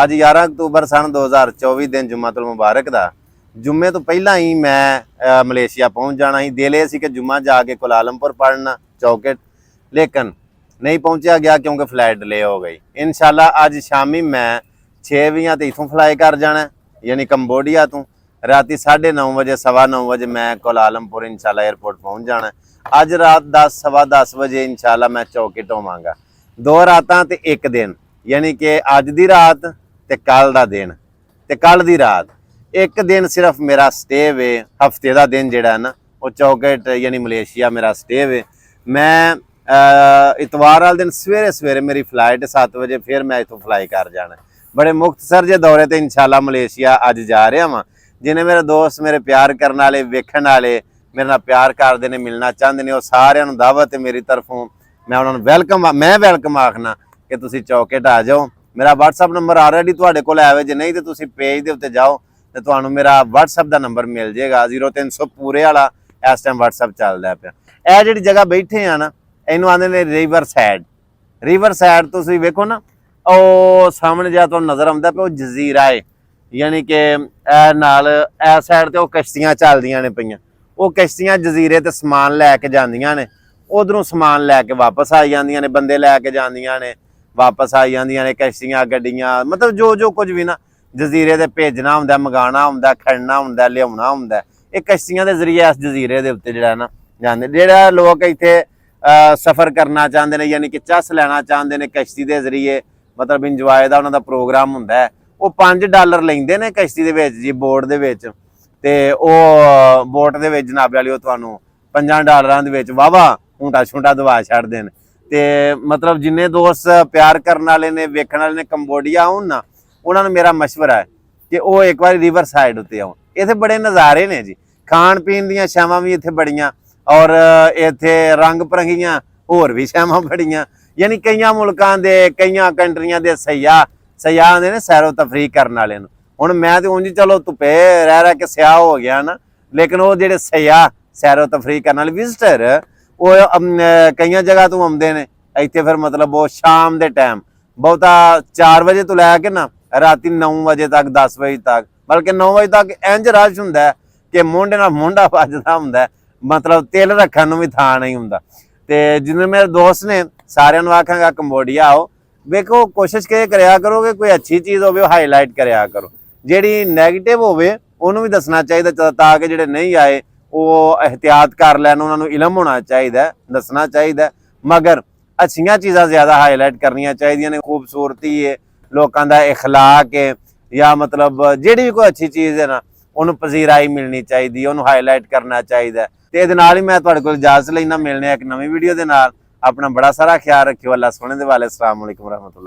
ਅੱਜ 11 ਅਕਤੂਬਰ सन 2024 दिन जुम्मातुल मुबारक दा जुम्मे तो पहला ही मैं मलेशिया पहुंच जाना ही। दिल सी कि जुम्मा जाके कुलालमपुर पढ़ना चौकेट, लेकिन नहीं पहुंचा गया क्योंकि फ्लाइट डिले हो गई। इंशाल्लाह अज शामी मैं 6 तो इथों फ्लाई कर जाना यानी कंबोडिया तो राती 9:30 बजे 9:15 बजे मैं कुलालमपुर इंशाल्लाह एयरपोर्ट पहुंच जाना। अज रात 10 सवा 10 बजे इंशाल्लाह मैं चौकेट होवांगा। 2 रातां ते 1 दिन यानी कि अज दी रात ते कल दा दिन ते कल दी रात। 1 दिन सिर्फ मेरा स्टे वे, हफ्ते का दिन जिहड़ा ना वो चौकेट यानी मलेशिया मेरा स्टे वे। मैं इतवार वाले दिन सवेरे सवेरे मेरी फ्लाइट 7 बजे, फिर मैं इतों फ्लाई कर जाना। बड़े मुख्तसर जे दौरे ते इंशाल्लाह मलेशिया अज जा रहा वां। जिन्हें मेरे दोस्त, मेरे प्यार करने वाले, वेखण वाले, मेरे नाल प्यार करते हैं, मिलना चाहते हैं, वो सारिਆਂ ਨੂੰ दावत है मेरी तरफों। मैं उन्होंने वैलकम आखना कि तुसी चौकेट आ जाओ। मेरा WhatsApp नंबर ऑलरेडी तुहाडे कोल है, जे नहीं तो तुसी पेज दे उत्ते जाओ तो तुहानू मेरा WhatsApp का नंबर मिल जाएगा। 0300 पूरे वाला इस टाइम WhatsApp चलता पाया। यह जी जगह बैठे हैं ना, इनू आते हैं रिवर साइड। रिवर साइड तुसी वेखो ना, ਉਹ ਸਾਹਮਣੇ ਜਿਹਾ ਤੁਹਾਨੂੰ ਨਜ਼ਰ ਆਉਂਦਾ ਪਿਆ ਉਹ ਜਜ਼ੀਰਾ ਹੈ, ਯਾਨੀ ਕਿ ਇਹ ਨਾਲ ਇਸ ਸਾਈਡ ਤੇ ਉਹ ਕਸ਼ਤੀਆਂ ਚੱਲਦੀਆਂ ਨੇ ਪਈਆਂ। ਉਹ ਕਸ਼ਤੀਆਂ ਜਜ਼ੀਰੇ ਤੇ ਸਮਾਨ ਲੈ ਕੇ ਜਾਂਦੀਆਂ ਨੇ, ਉਧਰੋਂ ਸਮਾਨ ਲੈ ਕੇ ਵਾਪਸ ਆ ਜਾਂਦੀਆਂ ਨੇ, ਬੰਦੇ ਲੈ ਕੇ ਜਾਂਦੀਆਂ ਨੇ, ਵਾਪਸ ਆ ਜਾਂਦੀਆਂ ਨੇ, ਕਸ਼ਤੀਆਂ ਗੱਡੀਆਂ ਮਤਲਬ ਜੋ ਕੁਝ ਵੀ ਨਾ ਜਜ਼ੀਰੇ ਤੇ ਭੇਜਣਾ ਹੁੰਦਾ, ਮੰਗਾਉਣਾ ਹੁੰਦਾ, ਖੜਨਾ ਹੁੰਦਾ, ਲਿਆਉਣਾ ਹੁੰਦਾ, ਇਹ ਕਸ਼ਤੀਆਂ ਦੇ ਜ਼ਰੀਏ ਇਸ ਜਜ਼ੀਰੇ ਦੇ ਉੱਤੇ ਜਿਹੜਾ ਨਾ ਜਾਂਦੇ। ਜਿਹੜਾ ਲੋਕ ਇੱਥੇ ਸਫ਼ਰ ਕਰਨਾ ਚਾਹੁੰਦੇ ਨੇ ਯਾਨੀ ਕਿ ਚੱਸ ਲੈਣਾ ਚਾਹੁੰਦੇ ਨੇ ਕਸ਼ਤੀ ਦੇ ਜ਼ਰੀਏ, मतलब इंजॉय का उन्होंने प्रोग्राम होंदा है। वो $5 लेंदे ने कश्ती दे विच जी, बोट दे विच, ते ओ बोट दे विच जनाब वाली तुहानू $5 दे विच वाहवा ऊंटा छूंटा दवा छड्डदे ने। ते मतलब जिन्ने दोस्त प्यार करने वाले ने, वेखण वाले ने कंबोडिया आउण ना, उन्होंने मेरा मशवरा है कि वो एक बार रिवर साइड उत्ते आउण। इत्थे बड़े नज़ारे ने जी, खाण पीण दीयां छावां भी इत्थे बड़ियां, और इत्थे रंग भरंगियां होर भी छावां बड़ियां। यानी कई मुल्कों के, कई कंट्रियां के सयाह आते ने सैरो तफरी करने वाले। हुण मैं तो उंज चलो धुप्पे रह के स्याह हो गया ना, लेकिन वो जेडे सयाह सैरो तफरी करने वाले विजिटर वो कई जगह तो आते हैं इत्थे। फिर मतलब वो शाम के टाइम बहुता 4 बजे तो लैके ना राती 9 बजे तक, 10 बजे तक, बल्कि 9 बजे तक इंज रश हुंदा है कि मोढे नाल मोढा वजदा हुंदा है, मतलब तिल रखण नूं भी थां नहीं हुंदा। ते जिन्ने मेरे दोस्त ने सारिਆਂ ਨੂੰ आखांगा कंबोडिया आओ। देखो कोशिश करिया करो कि कोई अच्छी चीज़ हो हाईलाइट करिया करो, जी नैगेटिव होवे उन्होंने भी दसना चाहिए, ताकि जोड़े नहीं आए वो एहतियात कर लैन, उन्होंने इलम होना चाहिए, दसना चाहिए। मगर अच्छिया चीज़ां ज़्यादा हाईलाइट करनिया चाहिए ने। खूबसूरती है, लोगों का इखलाक है, या मतलब जी भी कोई अच्छी चीज़ है ना उन्होंने पजीराई मिलनी चाहिए, उन्होंने हाईलाइट करना चाहिए। तो ये मैं तुहाडे कोल इजाजत लेना, मिलने एक नवी वीडियो के नाल। अपना बड़ा सारा ख्याल रखियो। अल्लाह सोहने दे वाले। अस्सलाम वालेकुम रहमतुल्लाह।